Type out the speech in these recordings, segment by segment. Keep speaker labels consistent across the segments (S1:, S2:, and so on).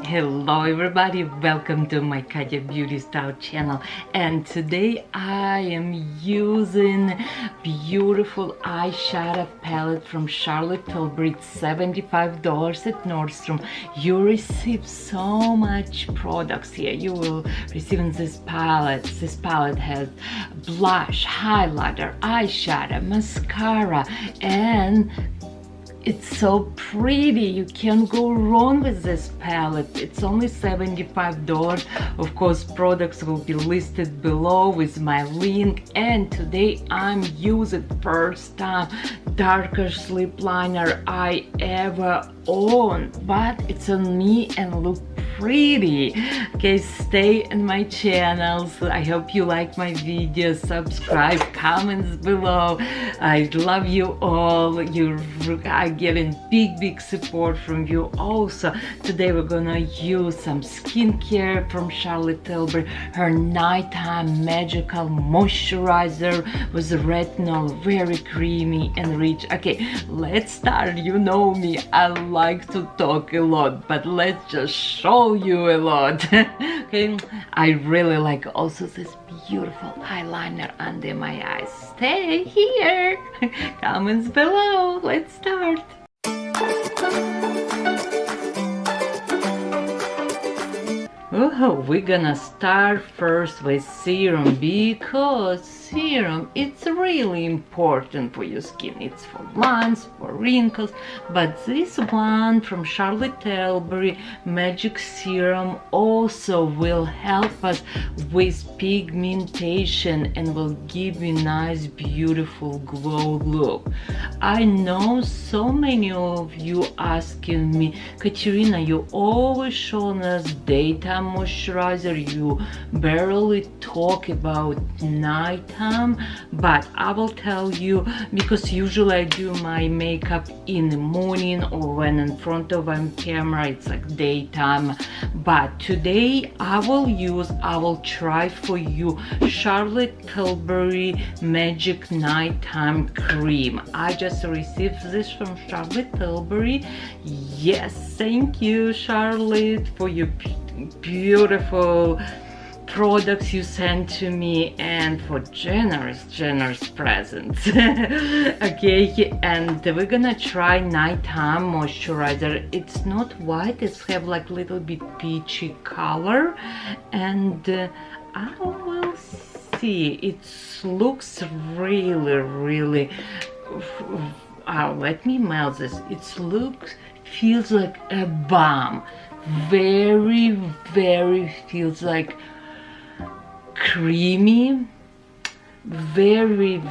S1: Hello everybody, welcome to my Katya Beauty Style channel, and today I am using beautiful eyeshadow palette from Charlotte TIlbury. It's $75 at Nordstrom. You receive so much products here. You will receive this palette. This palette has blush, highlighter, eyeshadow, mascara, and it's so pretty. You can't go wrong with this palette. It's only $75. Of course, products will be listed below with my link. And today I'm using first time darkest lip liner I ever own, but it's on me and look pretty. Okay, stay in my channels. I hope you like my videos. Subscribe, comments below. I love you all. You are getting big support from you. Also, today we're gonna use some skincare from Charlotte TIlbury. Her nighttime magical moisturizer with retinol, very creamy and rich. Okay, let's start. You know me, I like to talk a lot, but let's just show you a lot. Okay, I really like also this beautiful eyeliner under my eyes. Stay here. Comments below. Let's start. Oh, we're gonna start first with serum, because serum, it's really important for your skin. It's for lines, for wrinkles, but this one from Charlotte TIlbury Magic Serum also will help us with pigmentation and will give you nice beautiful glow look. I know so many of you asking me, Katerina, you always showing us daytime moisturizer, you barely talk about nighttime, but I will tell you, because usually I do my makeup in the morning or when in front of a camera, it's like daytime, but today I will try for you Charlotte TIlbury Magic Nighttime Cream. I just received this from Charlotte TIlbury. Yes, thank you Charlotte for your beautiful products you sent to me and for generous presents. Okay, and we're gonna try nighttime moisturizer. It's not white, it's have like little bit peachy color, and I will see. It looks really let me melt this. It feels like a balm. Very feels like creamy, very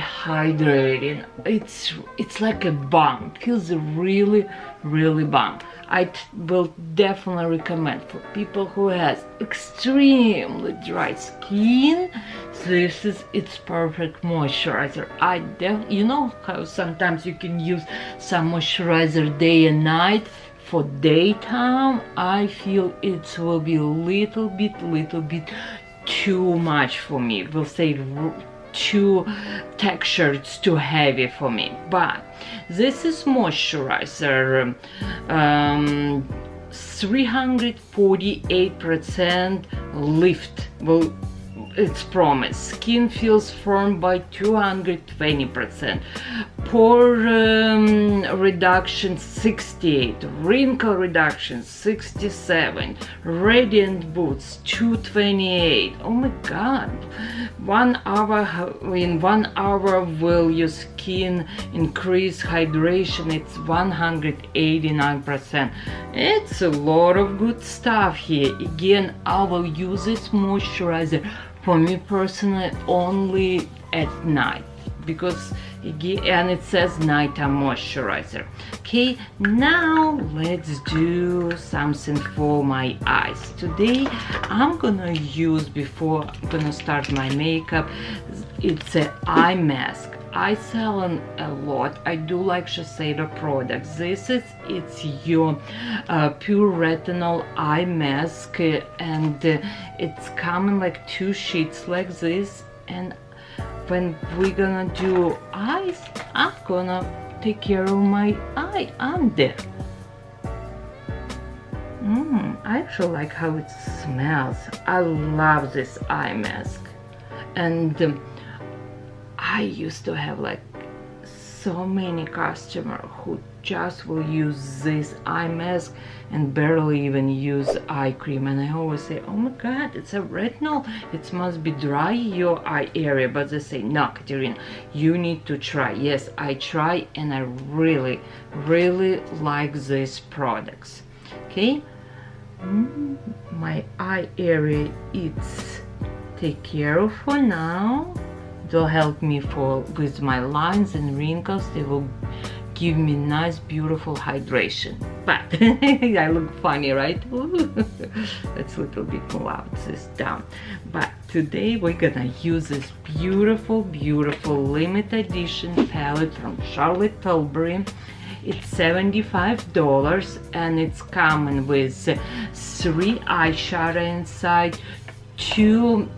S1: hydrating. It's like a balm. Feels really balm. I will definitely recommend for people who has extremely dry skin. This is its perfect moisturizer. You know how sometimes you can use some moisturizer day and night. For daytime, I feel it will be little bit too much for me. We'll say too textured, it's too heavy for me. But this is moisturizer, 348% lift. Well, it's promised. Skin feels firm by 220%. Pore reduction 68, wrinkle reduction 67, radiant boost 228. Oh my god, 1 hour, in 1 hour will your skin increase hydration. It's 189%. It's a lot of good stuff here. Again, I will use this moisturizer for me personally only at night, because and it says nighttime moisturizer. Okay, now let's do something for my eyes. Today I'm gonna use, before I'm gonna start my makeup, it's an eye mask. I sell a lot. I do like SHISEIDO products. It's your pure retinol eye mask, and it's coming like 2 sheets like this. And when we're gonna do eyes, I'm gonna take care of my eye under. I actually like how it smells. I love this eye mask. And I used to have like so many customers who just will use this eye mask and barely even use eye cream, and I always say, oh my god, it's a retinol, it must be dry your eye area. But they say, no, Katerina, you need to try. Yes, I try, and I really like these products. Okay, my eye area, it's take care of for now. They'll help me with my lines and wrinkles. They will give me nice, beautiful hydration. But I look funny, right? Let's a little bit move out this down. But today we're gonna use this beautiful limited edition palette from Charlotte TIlbury. It's $75, and it's coming with 3 eyeshadow inside, 2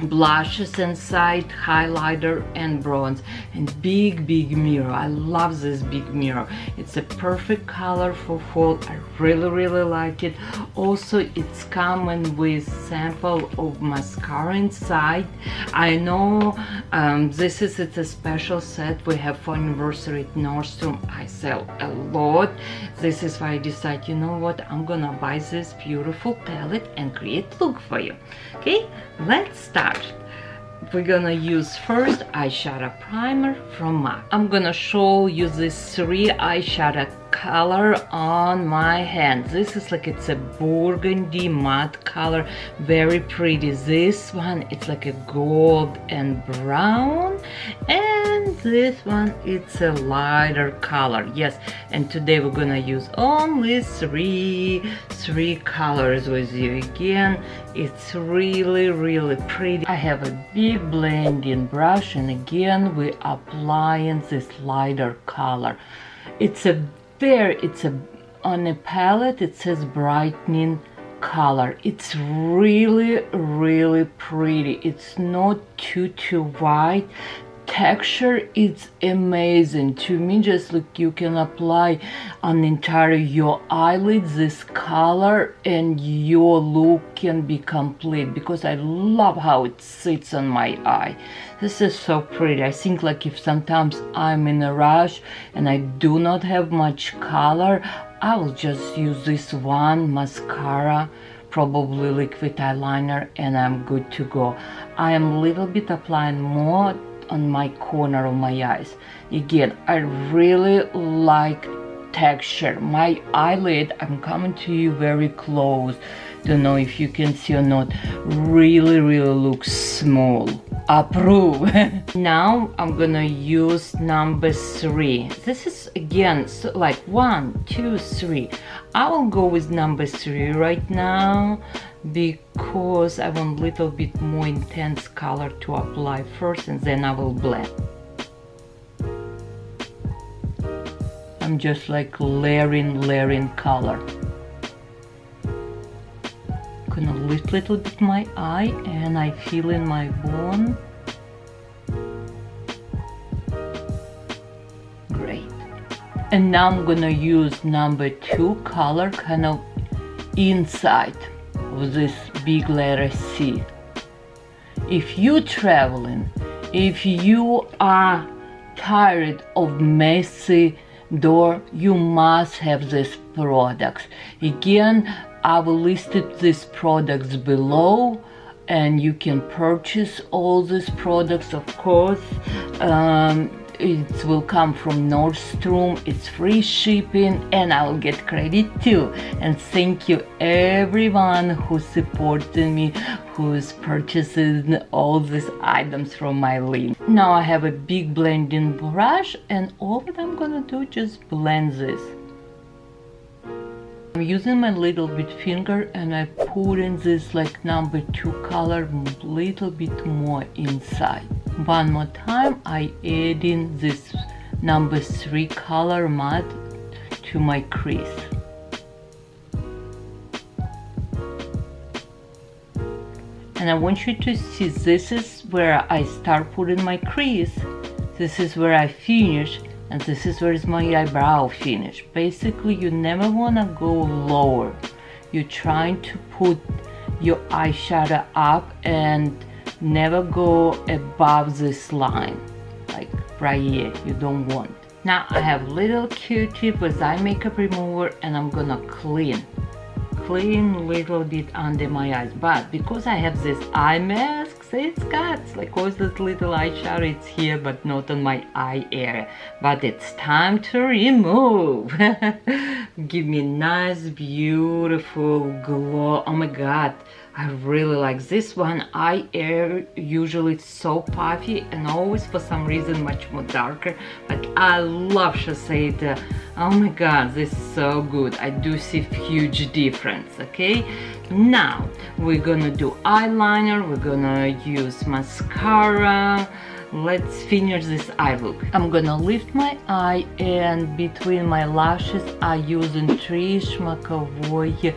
S1: blushes inside, highlighter and bronze, and big mirror. I love this big mirror. It's a perfect color for fall. I really like it. Also, it's coming with sample of mascara inside. I know it's a special set we have for anniversary at Nordstrom. I sell a lot. This is why I decided, you know what, I'm gonna buy this beautiful palette and create look for you. Okay, let's start. We're gonna use first eyeshadow primer from MAC. I'm gonna show you this 3 eyeshadow color on my hand. This is like, it's a burgundy matte color, very pretty. This one, it's like a gold and brown, and this one, it's a lighter color. Yes, and today we're gonna use only three colors with you. Again, it's really pretty. I have a big blending brush, and again we're applying this lighter color. On a palette it says brightening color. It's really pretty. It's not too white. Texture is amazing to me. Just look, you can apply on entire your eyelids this color and your look can be complete, because I love how it sits on my eye. This is so pretty. I think like if sometimes I'm in a rush and I do not have much color, I will just use this one mascara, probably liquid eyeliner, and I'm good to go. I am a little bit applying more on my corner of my eyes. Again, I really like texture. My eyelid, I'm coming to you very close, don't know if you can see or not, really looks small. Approve. Now I'm gonna use number 3. This is again so like 1, 2, 3. I will go with number 3 right now, because I want a little bit more intense color to apply first, and then I will blend. I'm just like layering color. Gonna lift a little bit my eye, and I feel in my bone. Great. And now I'm gonna use number 2 color kind of inside of this big letter C. If you're traveling, if you are tired of messy door, you must have these products. Again, I will list these products below, and you can purchase all these products. Of course, it will come from Nordstrom. It's free shipping, and I will get credit too. And thank you everyone who's supporting me, who's purchasing all these items from my link. Now I have a big blending brush, and all that I'm gonna do, just blend this. I'm using my little bit finger, and I put in this like number 2 color a little bit more inside. One more time, I add in this number 3 color matte to my crease. And I want you to see, this is where I start putting my crease, this is where I finish, and this is where is my eyebrow finish. Basically, you never want to go lower. You're trying to put your eyeshadow up and never go above this line, like right here. You don't want. Now I have little Q-tip with eye makeup remover, and I'm gonna clean a little bit under my eyes. But because I have this eye mask, it's got like all this little eyeshadow, it's here but not on my eye area. But it's time to remove. Give me a nice beautiful glow. Oh my god, I really like this one. Eye area usually it's so puffy and always for some reason much more darker, but I love SHISEIDO. Oh my god, this is so good. I do see huge difference. Okay, now we're gonna do eyeliner, we're gonna use mascara. Let's finish this eye look. I'm gonna lift my eye, and between my lashes I using TRISH MCEVOY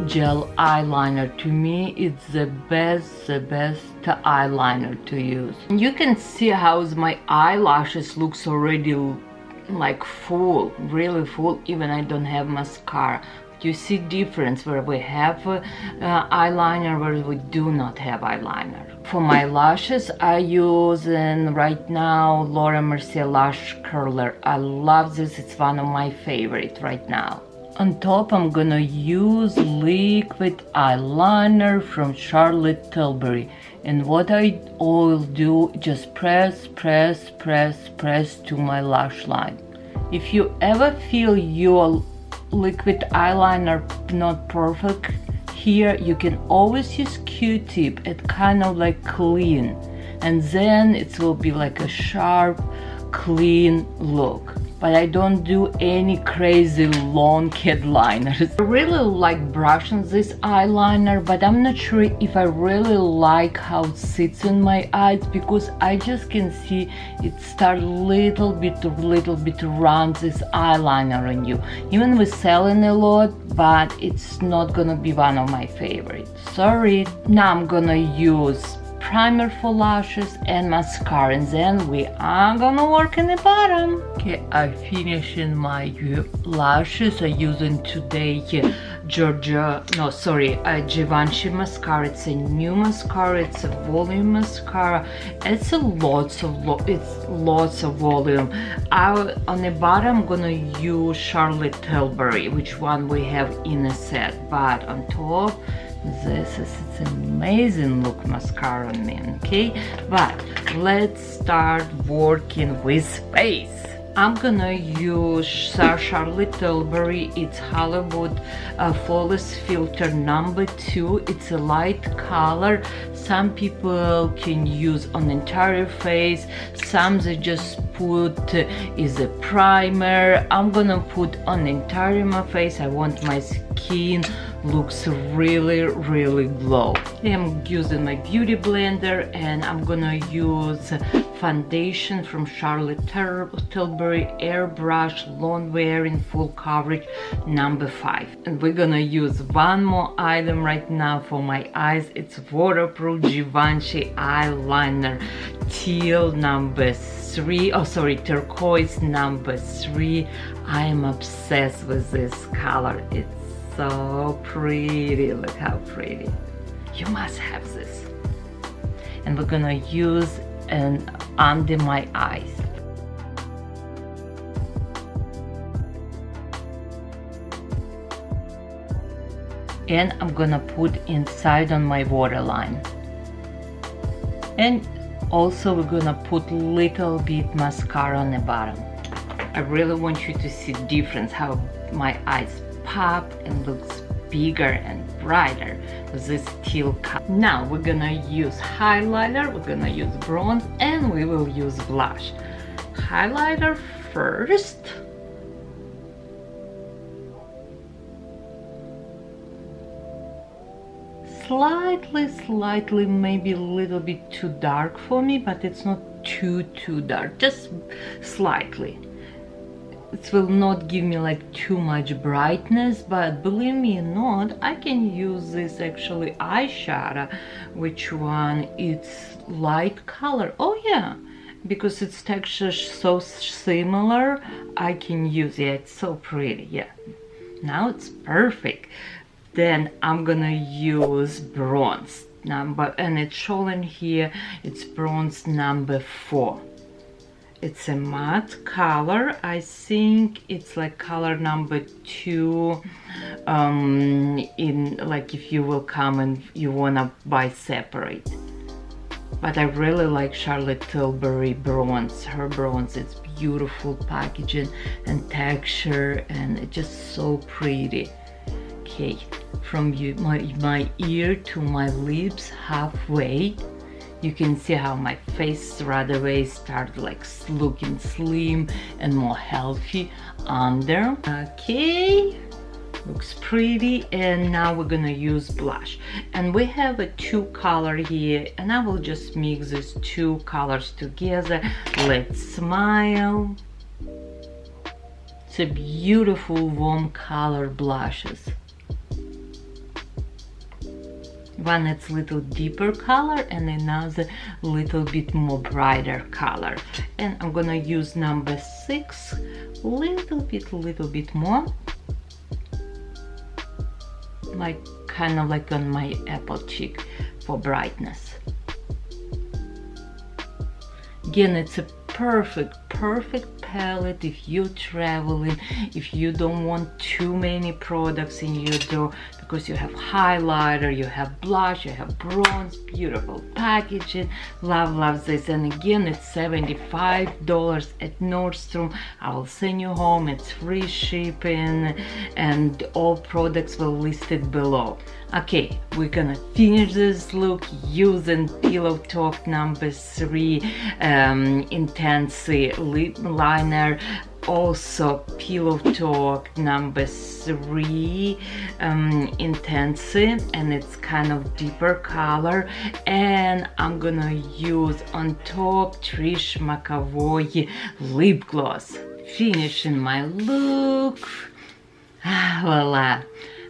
S1: gel eyeliner. To me it's the best eyeliner to use. You can see how my eyelashes looks already like full, really full, even I don't have mascara. You see difference where we have eyeliner, where we do not have eyeliner. For my lashes, I use right now Laura Mercier Lash Curler. I love this, it's one of my favorite right now. On top, I'm gonna use liquid eyeliner from Charlotte TIlbury. And what I all do, just press to my lash line. If you ever feel your liquid eyeliner not perfect here, you can always use Q-tip. It kind of like clean, and then it will be like a sharp, clean look. But I don't do any crazy long headliners. I really like brushing this eyeliner, but I'm not sure if I really like how it sits in my eyes, because I just can see it start little bit around this eyeliner on you. Even we're selling a lot, but it's not gonna be one of my favorites. Sorry. Now I'm gonna use primer for lashes and mascara, and then we are gonna work in the bottom. Okay, I finishing my lashes. I'm using today GIVENCHY mascara. It's a new mascara, it's a volume mascara. It's lots of volume. On the bottom I'm gonna use Charlotte TIlbury, which one we have in a set, but on top this is it's amazing look mascara on me. Okay, but let's start working with face. I'm gonna use Charlotte TIlbury. It's Hollywood Flawless Filter #2. It's a light color. Some people can use on entire face. Some they just put is a primer. I'm gonna put on entire my face. I want my skin looks really glow. I'm using my beauty blender, and I'm gonna use foundation from Charlotte TIlbury Airbrush Longwear in full coverage #5. And we're gonna use one more item right now for my eyes. It's waterproof GIVENCHY eyeliner teal #3. Oh sorry, turquoise #3. I am obsessed with this color. It's so pretty. Look how pretty. You must have this. And we're gonna use and under my eyes. And I'm gonna put inside on my waterline. And also we're gonna put little bit mascara on the bottom. I really want you to see difference how my eyes pop and looks bigger and brighter with this teal color. Now we're gonna use highlighter, we're gonna use bronze, and we will use blush. Highlighter first. Slightly, maybe a little bit too dark for me, but it's not too dark, just slightly. It will not give me like too much brightness, but believe me or not, I can use this actually eyeshadow, which one it's light color. Oh yeah, because its texture is so similar, I can use it. It's so pretty. Yeah, now it's perfect. Then I'm gonna use bronze number, and it's shown here, it's bronze number 4. It's a matte color. I think it's like color number 2, in like if you will come and you wanna buy separate. But I really like Charlotte TIlbury bronze. Her bronze, it's beautiful packaging and texture, and it's just so pretty. Okay, from my ear to my lips halfway, you can see how my face right away started like looking slim and more healthy under. Okay, looks pretty. And now we're gonna use blush, and we have a 2 color here, and I will just mix these 2 colors together. Let's smile. It's a beautiful warm color blushes. One it's little deeper color and another little bit more brighter color. And I'm gonna use number 6, little bit more, like kind of like on my apple cheek for brightness. Again, it's a perfect palette if you're traveling, if you don't want too many products in your drawer, because you have highlighter, you have blush, you have bronze, beautiful packaging. Love this. And again, it's $75 at Nordstrom. I will send you home. It's free shipping, and all products were listed below. Okay, we're gonna finish this look using Pillow Talk number 3 Intense Lip Liner. Also Pillow Talk number 3 Intense, and it's kind of deeper color. And I'm gonna use on top TRISH McAvoy lip gloss. Finishing my look. Voila.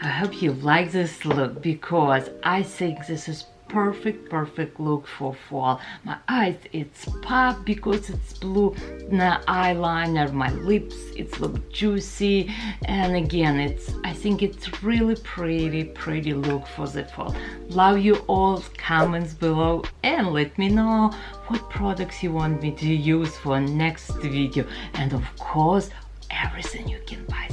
S1: I hope you like this look, because I think this is perfect look for fall. My eyes, it's pop because it's blue eyeliner. My lips, it's look juicy, and again, I think it's really pretty look for the fall. Love you all. Comments below and let me know what products you want me to use for next video, and of course everything you can buy